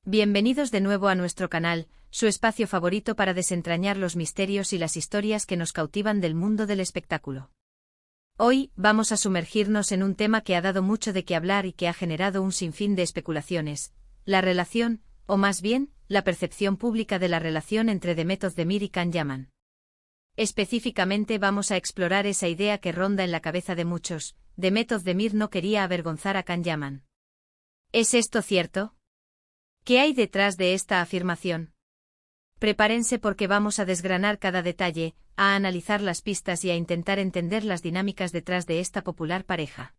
Bienvenidos de nuevo a nuestro canal, su espacio favorito para desentrañar los misterios y las historias que nos cautivan del mundo del espectáculo. Hoy, vamos a sumergirnos en un tema que ha dado mucho de qué hablar y que ha generado un sinfín de especulaciones: la relación, o más bien, la percepción pública de la relación entre Demet Özdemir y Can Yaman. Específicamente vamos a explorar esa idea que ronda en la cabeza de muchos: Demet Özdemir no quería avergonzar a Can Yaman. ¿Es esto cierto? ¿Qué hay detrás de esta afirmación? Prepárense porque vamos a desgranar cada detalle, a analizar las pistas y a intentar entender las dinámicas detrás de esta popular pareja.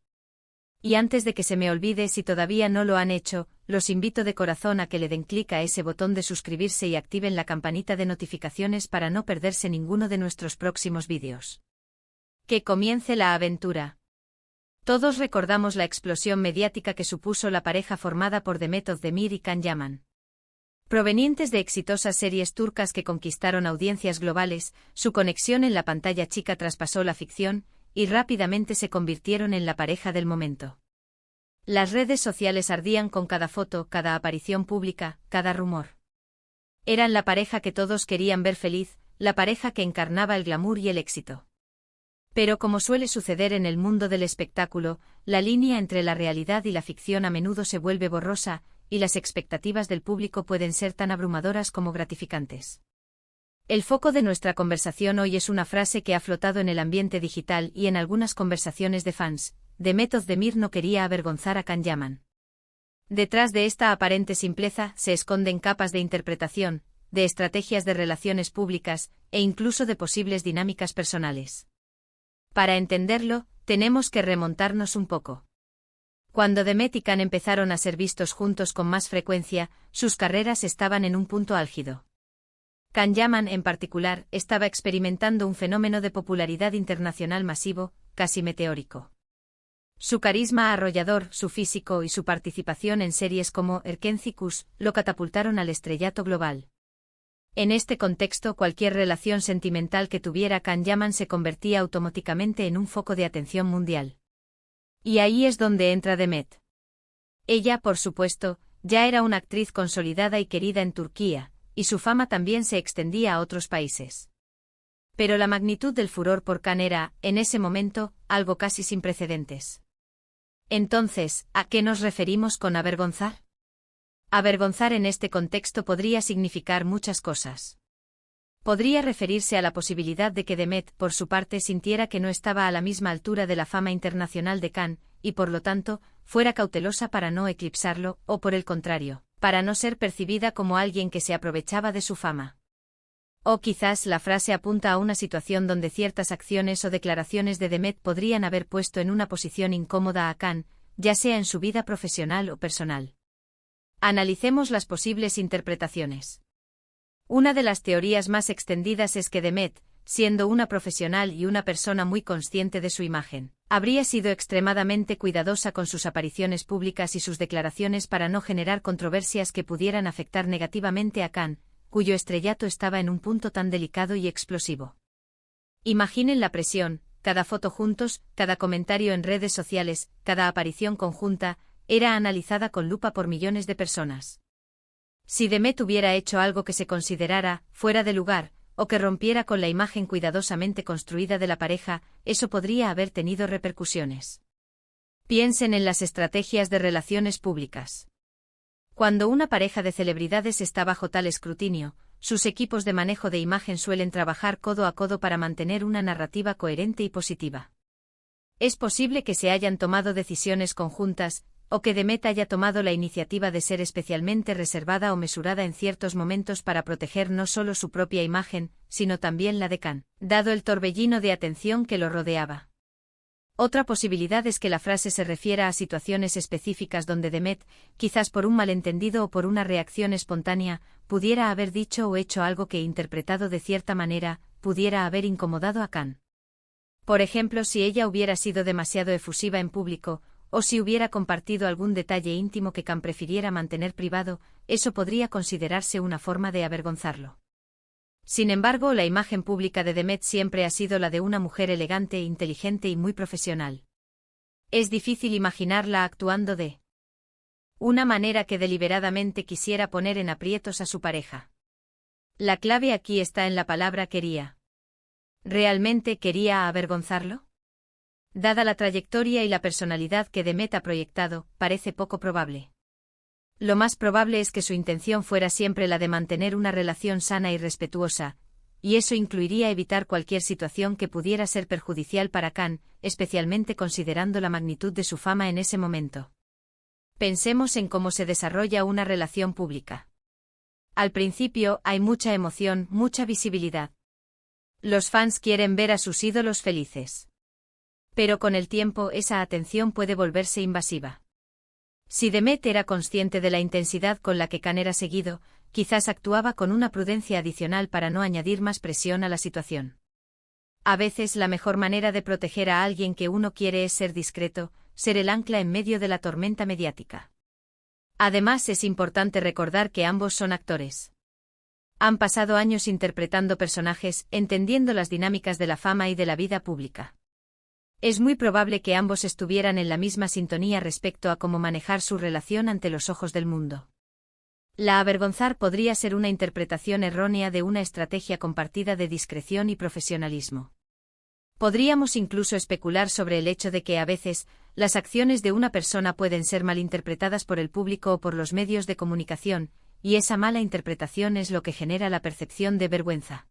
Y antes de que se me olvide, si todavía no lo han hecho, los invito de corazón a que le den clic a ese botón de suscribirse y activen la campanita de notificaciones para no perderse ninguno de nuestros próximos vídeos. Que comience la aventura. Todos recordamos la explosión mediática que supuso la pareja formada por Demet Özdemir y Can Yaman. Provenientes de exitosas series turcas que conquistaron audiencias globales, su conexión en la pantalla chica traspasó la ficción, y rápidamente se convirtieron en la pareja del momento. Las redes sociales ardían con cada foto, cada aparición pública, cada rumor. Eran la pareja que todos querían ver feliz, la pareja que encarnaba el glamour y el éxito. Pero como suele suceder en el mundo del espectáculo, la línea entre la realidad y la ficción a menudo se vuelve borrosa, y las expectativas del público pueden ser tan abrumadoras como gratificantes. El foco de nuestra conversación hoy es una frase que ha flotado en el ambiente digital y en algunas conversaciones de fans: Demet Özdemir no quería avergonzar a Can Yaman. Detrás de esta aparente simpleza se esconden capas de interpretación, de estrategias de relaciones públicas, e incluso de posibles dinámicas personales. Para entenderlo, tenemos que remontarnos un poco. Cuando Demet y Can empezaron a ser vistos juntos con más frecuencia, sus carreras estaban en un punto álgido. Can Yaman, en particular, estaba experimentando un fenómeno de popularidad internacional masivo, casi meteórico. Su carisma arrollador, su físico y su participación en series como Erkenci lo catapultaron al estrellato global. En este contexto, cualquier relación sentimental que tuviera Can Yaman se convertía automáticamente en un foco de atención mundial. Y ahí es donde entra Demet. Ella, por supuesto, ya era una actriz consolidada y querida en Turquía, y su fama también se extendía a otros países. Pero la magnitud del furor por Can era, en ese momento, algo casi sin precedentes. Entonces, ¿a qué nos referimos con avergonzar? Avergonzar en este contexto podría significar muchas cosas. Podría referirse a la posibilidad de que Demet, por su parte, sintiera que no estaba a la misma altura de la fama internacional de Can, y por lo tanto, fuera cautelosa para no eclipsarlo, o por el contrario, para no ser percibida como alguien que se aprovechaba de su fama. O quizás la frase apunta a una situación donde ciertas acciones o declaraciones de Demet podrían haber puesto en una posición incómoda a Can, ya sea en su vida profesional o personal. Analicemos las posibles interpretaciones. Una de las teorías más extendidas es que Demet, siendo una profesional y una persona muy consciente de su imagen, habría sido extremadamente cuidadosa con sus apariciones públicas y sus declaraciones para no generar controversias que pudieran afectar negativamente a Can, cuyo estrellato estaba en un punto tan delicado y explosivo. Imaginen la presión: cada foto juntos, cada comentario en redes sociales, cada aparición conjunta, era analizada con lupa por millones de personas. Si Demet hubiera hecho algo que se considerara fuera de lugar, o que rompiera con la imagen cuidadosamente construida de la pareja, eso podría haber tenido repercusiones. Piensen en las estrategias de relaciones públicas. Cuando una pareja de celebridades está bajo tal escrutinio, sus equipos de manejo de imagen suelen trabajar codo a codo para mantener una narrativa coherente y positiva. Es posible que se hayan tomado decisiones conjuntas, o que Demet haya tomado la iniciativa de ser especialmente reservada o mesurada en ciertos momentos para proteger no solo su propia imagen, sino también la de Can, dado el torbellino de atención que lo rodeaba. Otra posibilidad es que la frase se refiera a situaciones específicas donde Demet, quizás por un malentendido o por una reacción espontánea, pudiera haber dicho o hecho algo que, interpretado de cierta manera, pudiera haber incomodado a Can. Por ejemplo, si ella hubiera sido demasiado efusiva en público, o si hubiera compartido algún detalle íntimo que Can prefiriera mantener privado, eso podría considerarse una forma de avergonzarlo. Sin embargo, la imagen pública de Demet siempre ha sido la de una mujer elegante, inteligente y muy profesional. Es difícil imaginarla actuando de Una manera que deliberadamente quisiera poner en aprietos a su pareja. La clave aquí está en la palabra quería. ¿Realmente quería avergonzarlo? Dada la trayectoria y la personalidad que Demet ha proyectado, parece poco probable. Lo más probable es que su intención fuera siempre la de mantener una relación sana y respetuosa, y eso incluiría evitar cualquier situación que pudiera ser perjudicial para Khan, especialmente considerando la magnitud de su fama en ese momento. Pensemos en cómo se desarrolla una relación pública. Al principio hay mucha emoción, mucha visibilidad. Los fans quieren ver a sus ídolos felices. Pero con el tiempo esa atención puede volverse invasiva. Si Demet era consciente de la intensidad con la que Khan era seguido, quizás actuaba con una prudencia adicional para no añadir más presión a la situación. A veces la mejor manera de proteger a alguien que uno quiere es ser discreto, ser el ancla en medio de la tormenta mediática. Además, es importante recordar que ambos son actores. Han pasado años interpretando personajes, entendiendo las dinámicas de la fama y de la vida pública. Es muy probable que ambos estuvieran en la misma sintonía respecto a cómo manejar su relación ante los ojos del mundo. La avergonzar podría ser una interpretación errónea de una estrategia compartida de discreción y profesionalismo. Podríamos incluso especular sobre el hecho de que a veces, las acciones de una persona pueden ser malinterpretadas por el público o por los medios de comunicación, y esa mala interpretación es lo que genera la percepción de vergüenza.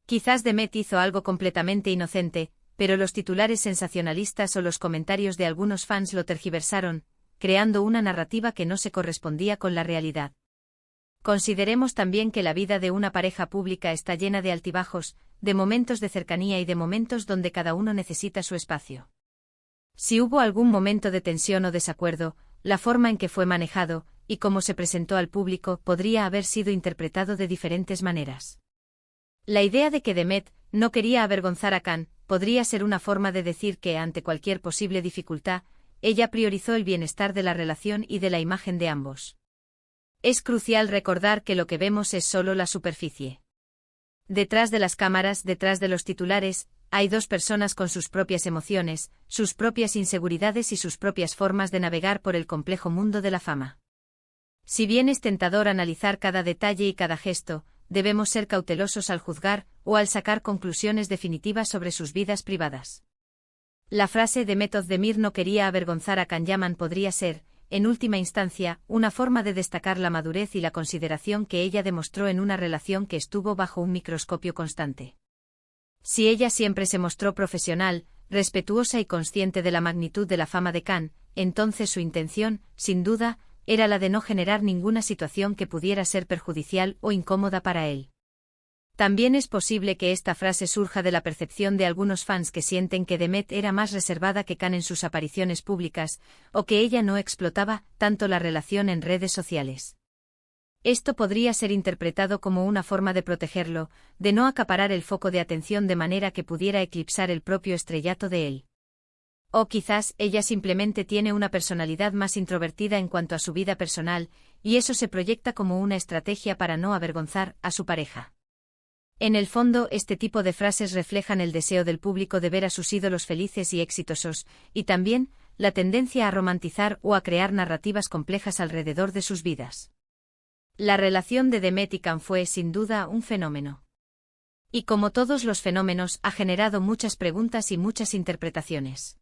Quizás Demet hizo algo completamente inocente, pero los titulares sensacionalistas o los comentarios de algunos fans lo tergiversaron, creando una narrativa que no se correspondía con la realidad. Consideremos también que la vida de una pareja pública está llena de altibajos, de momentos de cercanía y de momentos donde cada uno necesita su espacio. Si hubo algún momento de tensión o desacuerdo, la forma en que fue manejado, y cómo se presentó al público, podría haber sido interpretado de diferentes maneras. La idea de que Demet no quería avergonzar a Khan podría ser una forma de decir que, ante cualquier posible dificultad, ella priorizó el bienestar de la relación y de la imagen de ambos. Es crucial recordar que lo que vemos es solo la superficie. Detrás de las cámaras, detrás de los titulares, hay dos personas con sus propias emociones, sus propias inseguridades y sus propias formas de navegar por el complejo mundo de la fama. Si bien es tentador analizar cada detalle y cada gesto, debemos ser cautelosos al juzgar o al sacar conclusiones definitivas sobre sus vidas privadas. La frase de Demet Özdemir no quería avergonzar a Can Yaman podría ser, en última instancia, una forma de destacar la madurez y la consideración que ella demostró en una relación que estuvo bajo un microscopio constante. Si ella siempre se mostró profesional, respetuosa y consciente de la magnitud de la fama de Can, entonces su intención, sin duda, era la de no generar ninguna situación que pudiera ser perjudicial o incómoda para él. También es posible que esta frase surja de la percepción de algunos fans que sienten que Demet era más reservada que Can en sus apariciones públicas, o que ella no explotaba tanto la relación en redes sociales. Esto podría ser interpretado como una forma de protegerlo, de no acaparar el foco de atención de manera que pudiera eclipsar el propio estrellato de él. O quizás ella simplemente tiene una personalidad más introvertida en cuanto a su vida personal, y eso se proyecta como una estrategia para no avergonzar a su pareja. En el fondo, este tipo de frases reflejan el deseo del público de ver a sus ídolos felices y exitosos, y también la tendencia a romantizar o a crear narrativas complejas alrededor de sus vidas. La relación de Demet y Can fue, sin duda, un fenómeno. Y como todos los fenómenos, ha generado muchas preguntas y muchas interpretaciones.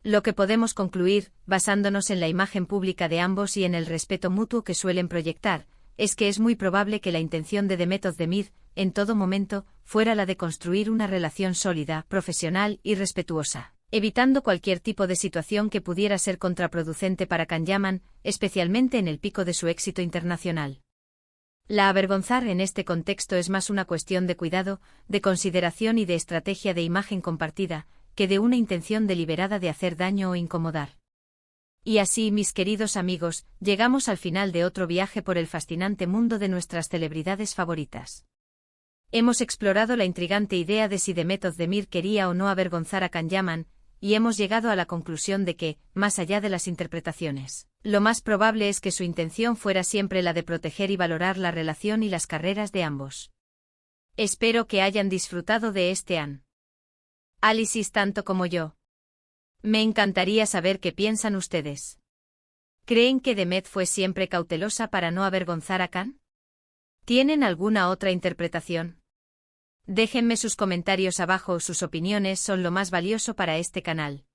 Lo que podemos concluir, basándonos en la imagen pública de ambos y en el respeto mutuo que suelen proyectar, es que es muy probable que la intención de Demet Özdemir, en todo momento, fuera la de construir una relación sólida, profesional y respetuosa, evitando cualquier tipo de situación que pudiera ser contraproducente para Can Yaman, especialmente en el pico de su éxito internacional. La avergonzar en este contexto es más una cuestión de cuidado, de consideración y de estrategia de imagen compartida, que de una intención deliberada de hacer daño o incomodar. Y así, mis queridos amigos, llegamos al final de otro viaje por el fascinante mundo de nuestras celebridades favoritas. Hemos explorado la intrigante idea de si Demet Özdemir quería o no avergonzar a Can Yaman, y hemos llegado a la conclusión de que, más allá de las interpretaciones, lo más probable es que su intención fuera siempre la de proteger y valorar la relación y las carreras de ambos. Espero que hayan disfrutado de este análisis tanto como yo. Me encantaría saber qué piensan ustedes. ¿Creen que Demet fue siempre cautelosa para no avergonzar a Khan? ¿Tienen alguna otra interpretación? Déjenme sus comentarios abajo, sus opiniones son lo más valioso para este canal.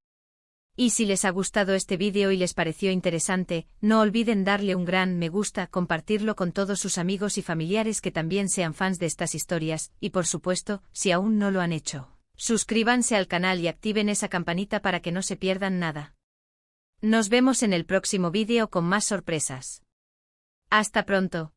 Y si les ha gustado este vídeo y les pareció interesante, no olviden darle un gran me gusta, compartirlo con todos sus amigos y familiares que también sean fans de estas historias, y por supuesto, si aún no lo han hecho, suscríbanse al canal y activen esa campanita para que no se pierdan nada. Nos vemos en el próximo vídeo con más sorpresas. Hasta pronto.